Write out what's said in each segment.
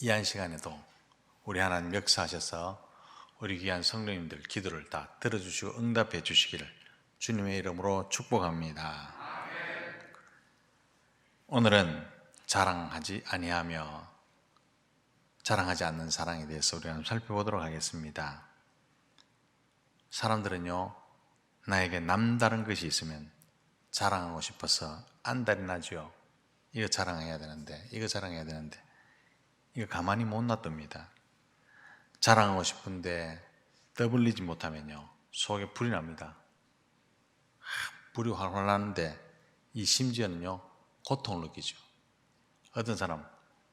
이 한 시간에도 우리 하나님 역사하셔서 우리 귀한 성도님들 기도를 다 들어주시고 응답해 주시기를 주님의 이름으로 축복합니다. 오늘은 자랑하지 아니하며 자랑하지 않는 사랑에 대해서 우리 한번 살펴보도록 하겠습니다. 사람들은요, 나에게 남다른 것이 있으면 자랑하고 싶어서 안달이 나죠. 이거 자랑해야 되는데, 이거 자랑해야 되는데, 이거 가만히 못 놔둡니다. 자랑하고 싶은데 떠벌리지 못하면요, 속에 불이 납니다. 불이 활활 나는데 이 심지어는요, 고통을 느끼죠. 어떤 사람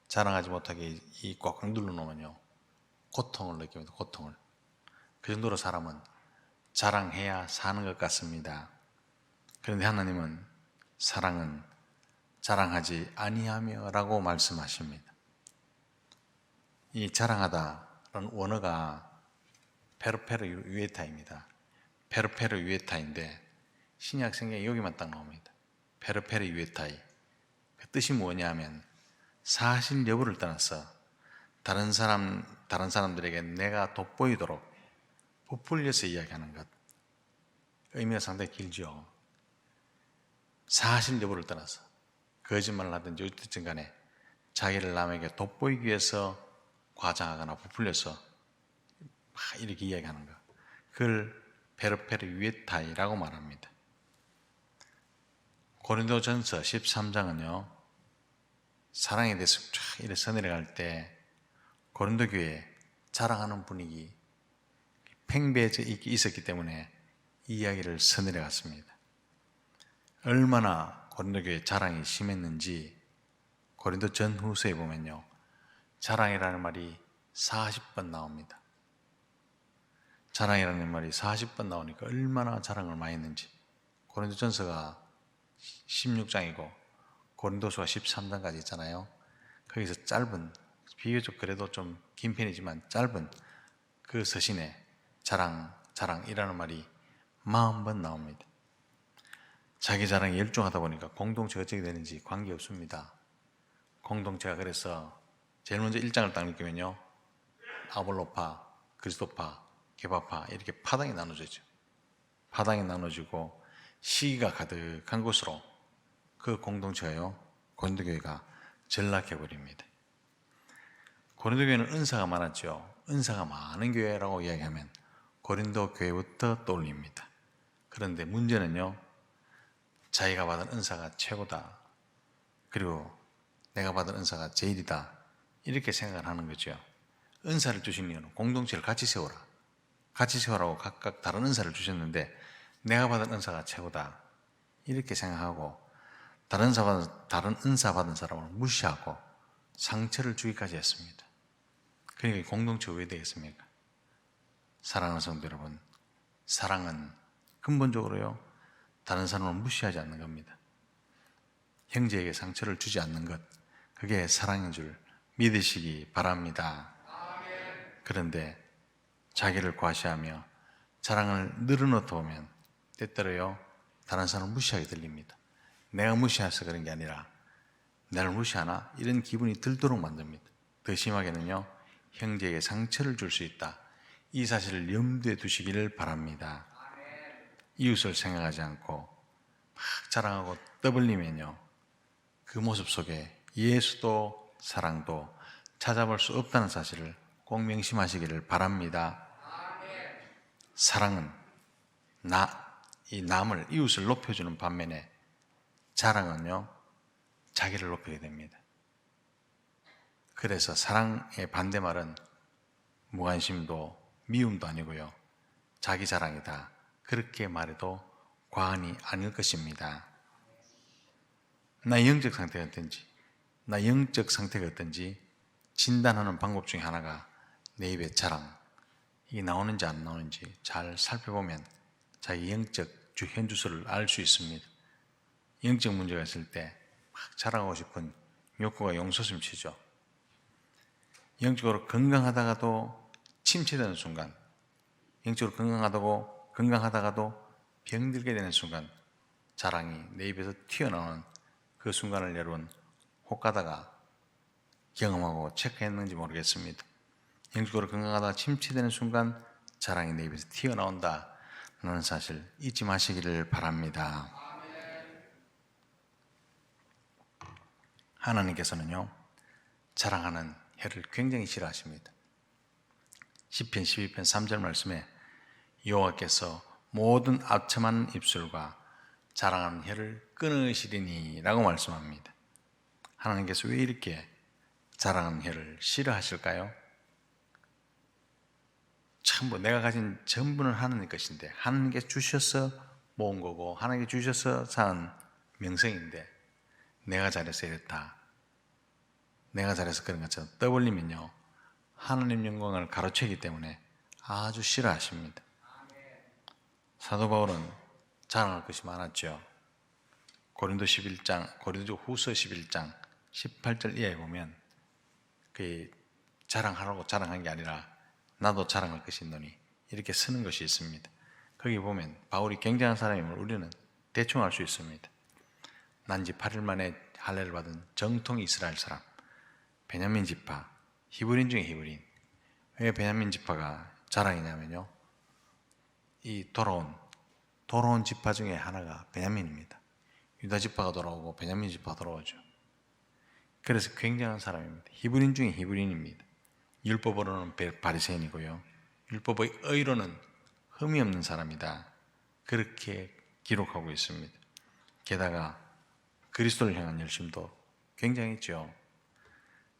자랑하지 못하게 이 꽉꽉 눌러놓으면요, 고통을 느낍니다. 고통을. 그 정도로 사람은 자랑해야 사는 것 같습니다. 그런데 하나님은 사랑은 자랑하지 아니하며 라고 말씀하십니다. 이 자랑하다라는 원어가 페르페르 유에타입니다. 페르페르 유에타인데 신약 성경에 여기만 딱 나옵니다. 페르페르 유에타이. 그 뜻이 뭐냐 하면 사실 여부를 떠나서 다른 사람들에게 내가 돋보이도록 부풀려서 이야기하는 것. 의미가 상당히 길죠. 사실 여부를 떠나서 거짓말을 하든지 어쨌든 간에 자기를 남에게 돋보이기 위해서 과장하거나 부풀려서 막 이렇게 이야기하는 것. 그걸 페르페르 유에타이라고 말합니다. 고린도전서 13장은요, 사랑에 대해서 쫙 이렇게 써내려갈 때 고린도 교회에 자랑하는 분위기 팽배해져 있었기 때문에 이 이야기를 써내려갔습니다. 얼마나 고린도 교회 자랑이 심했는지 고린도 전후서에 보면요, 자랑이라는 말이 40번 나옵니다. 자랑이라는 말이 40번 나오니까 얼마나 자랑을 많이 했는지. 고린도 전서가 16장이고 고린도서가 13장까지 있잖아요. 거기서 짧은, 비교적 그래도 좀 긴 편이지만 짧은 그 서신에 자랑이라는 말이 40번 나옵니다. 자기 자랑에 열중하다 보니까 공동체가 어떻게 되는지 관계없습니다. 공동체가 그래서 제일 먼저 1장을 딱 느끼면요, 아볼로파, 그리스도파, 개바파 이렇게 파당이 나눠지죠. 파당이 나눠지고 시기가 가득한 곳으로 그 공동체가요, 고린도 교회가 전락해 버립니다. 고린도 교회는 은사가 많았죠. 은사가 많은 교회라고 이야기하면 고린도 교회부터 떠올립니다. 그런데 문제는요, 자기가 받은 은사가 최고다, 그리고 내가 받은 은사가 제일이다, 이렇게 생각을 하는 거죠. 은사를 주신 이유는 공동체를 같이 세워라, 같이 세우라고 각각 다른 은사를 주셨는데 내가 받은 은사가 최고다, 이렇게 생각하고 다른 은사 받은 사람을 무시하고 상처를 주기까지 했습니다. 그러니까 공동체가 왜 되겠습니까? 사랑하는 성도 여러분, 사랑은 근본적으로요, 다른 사람을 무시하지 않는 겁니다. 형제에게 상처를 주지 않는 것, 그게 사랑인 줄 믿으시기 바랍니다. 그런데 자기를 과시하며 자랑을 늘어놓다 보면 때때로요, 다른 사람을 무시하게 들립니다. 내가 무시해서 그런 게 아니라 나를 무시하나? 이런 기분이 들도록 만듭니다. 더 심하게는요, 형제에게 상처를 줄 수 있다, 이 사실을 염두에 두시기를 바랍니다. 이웃을 생각하지 않고 막 자랑하고 떠벌리면요, 그 모습 속에 예수도 사랑도 찾아볼 수 없다는 사실을 꼭 명심하시기를 바랍니다. 사랑은 이 남을, 이웃을 높여주는 반면에 자랑은요, 자기를 높이게 됩니다. 그래서 사랑의 반대말은 무관심도 미움도 아니고요, 자기 자랑이다, 그렇게 말해도 과언이 아닐 것입니다. 나의 영적 상태가 어떤지 진단하는 방법 중에 하나가 내 입에 자랑, 이게 나오는지 안 나오는지 잘 살펴보면 자기 영적 현주소를 알 수 있습니다. 영적 문제가 있을 때 막 자랑하고 싶은 욕구가 용솟음치죠. 영적으로 건강하다가도 침체되는 순간, 영적으로 건강하다가도 병들게 되는 순간, 자랑이 내 입에서 튀어나오는 그 순간을 여러분 혹 가다가 경험하고 체크했는지 모르겠습니다. 영적으로 건강하다 침체되는 순간 자랑이 내 입에서 튀어나온다 라는 사실 잊지 마시기를 바랍니다. 하나님께서는요, 자랑하는 혀를 굉장히 싫어하십니다. 시편 12편 3절 말씀에 여호와께서 모든 아첨한 입술과 자랑하는 혀를 끊으시리니 라고 말씀합니다. 하나님께서 왜 이렇게 자랑하는 혀를 싫어하실까요? 전부 내가 가진 전부는 하나님 것인데, 하나님께 주셔서 모은 거고 하나님께 주셔서 쌓은 명성인데, 내가 잘해서 이랬다, 내가 잘해서 그런 것처럼 떠벌리면요, 하나님 영광을 가로채기 때문에 아주 싫어하십니다. 사도 바울은 자랑할 것이 많았죠. 고린도 후서 11장 18절 이하에 보면 그 자랑하라고 자랑한 게 아니라 나도 자랑할 것이 있노니 이렇게 쓰는 것이 있습니다. 거기 보면 바울이 굉장한 사람임을 우리는 대충 알 수 있습니다. 난지 8일 만에 할례를 받은 정통 이스라엘 사람, 베냐민 지파, 히브리인 중에 히브리인. 왜 베냐민 지파가 자랑이냐면요, 이 돌아온 지파 중에 하나가 베냐민입니다. 유다 지파가 돌아오고 베냐민 지파가 돌아오죠. 그래서 굉장한 사람입니다. 히브리인 중에 히브리인입니다. 율법으로는 바리새인이고요, 율법의 의로는 흠이 없는 사람이다, 그렇게 기록하고 있습니다. 게다가 그리스도를 향한 열심도 굉장했죠.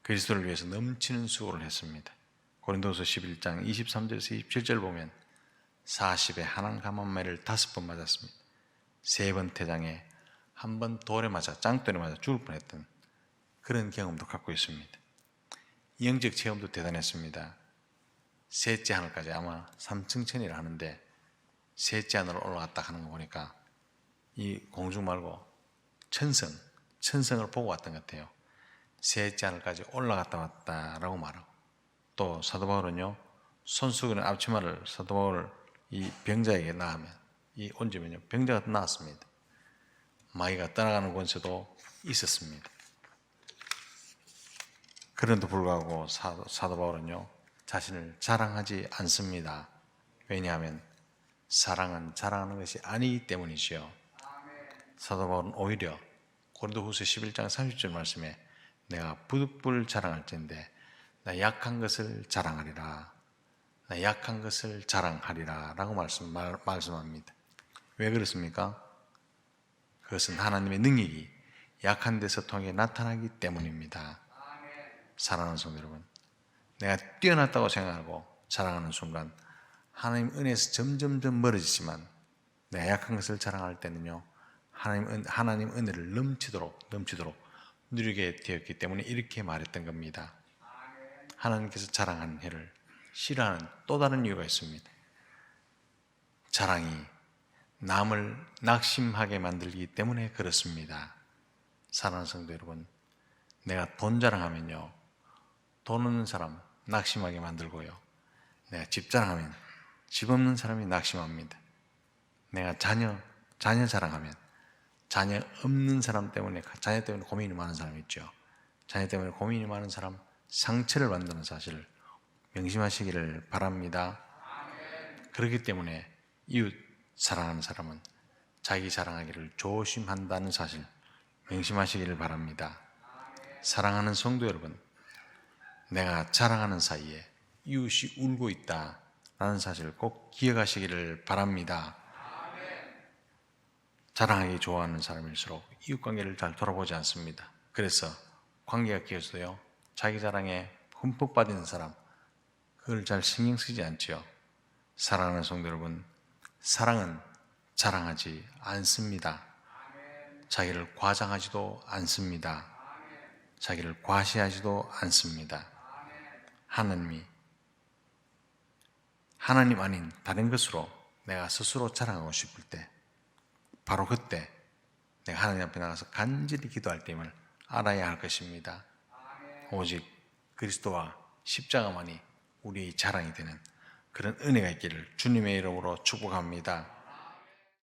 그리스도를 위해서 넘치는 수고를 했습니다. 고린도서 11장 23절에서 27절 보면 40에 한한 가만매를 5번 맞았습니다. 3번 태장에, 1번 돌에 맞아, 짱돌에 맞아 죽을 뻔했던 그런 경험도 갖고 있습니다. 영적 체험도 대단했습니다. 셋째 하늘까지, 아마 3층천이라 하는데 셋째 하늘로 올라갔다 하는 거 보니까 이 공중 말고 천성을 보고 왔던 것 같아요. 셋째 하늘까지 올라갔다 왔다라고 말하고, 또 사도 바울은요, 손수건의 앞치마를 사도 바울 이 병자에게 나으면, 이 얹으면요, 병자가 나았습니다. 마귀가 떠나가는 권세도 있었습니다. 그런데도 불구하고 사도 바울은요, 자신을 자랑하지 않습니다. 왜냐하면 사랑은 자랑하는 것이 아니기 때문이지요. 사도 바울은 오히려 고린도후서 11장 30절 말씀에 내가 부득불 자랑할진대 나 약한 것을 자랑하리라, 나 약한 것을 자랑하리라 라고 말씀합니다. 왜 그렇습니까? 그것은 하나님의 능력이 약한 데서 통해 나타나기 때문입니다. 사랑하는 성도 여러분, 내가 뛰어났다고 생각하고 자랑하는 순간 하나님 은혜에서 점점 멀어지지만, 내가 약한 것을 자랑할 때는요, 하나님 은혜를 넘치도록 누리게 되었기 때문에 이렇게 말했던 겁니다. 하나님께서 자랑하는 혀를 싫어하는 또 다른 이유가 있습니다. 자랑이 남을 낙심하게 만들기 때문에 그렇습니다. 사랑하는 성도 여러분, 내가 돈 자랑하면요, 돈 없는 사람 낙심하게 만들고요, 내가 집 자랑하면 집 없는 사람이 낙심합니다. 내가 자녀 자랑하면 자녀 없는 사람 때문에, 자녀 때문에 고민이 많은 사람 있죠. 자녀 때문에 고민이 많은 사람 상처를 받는다는 사실을 명심하시기를 바랍니다. 그렇기 때문에 이웃 사랑하는 사람은 자기 자랑하기를 조심한다는 사실 명심하시기를 바랍니다. 사랑하는 성도 여러분, 내가 자랑하는 사이에 이웃이 울고 있다라는 사실을 꼭 기억하시기를 바랍니다. 자랑하기 좋아하는 사람일수록 이웃관계를 잘 돌아보지 않습니다. 그래서 관계가 깨어서요, 자기 자랑에 흠뻑 빠지는 사람, 그걸 잘 신경 쓰지 않죠. 사랑하는 성도 여러분, 사랑은 자랑하지 않습니다. 자기를 과장하지도 않습니다. 자기를 과시하지도 않습니다. 하나님 아닌 다른 것으로 내가 스스로 자랑하고 싶을 때, 바로 그때 내가 하나님 앞에 나가서 간절히 기도할 때임을 알아야 할 것입니다. 오직 그리스도와 십자가만이 우리의 자랑이 되는 그런 은혜가 있기를 주님의 이름으로 축복합니다.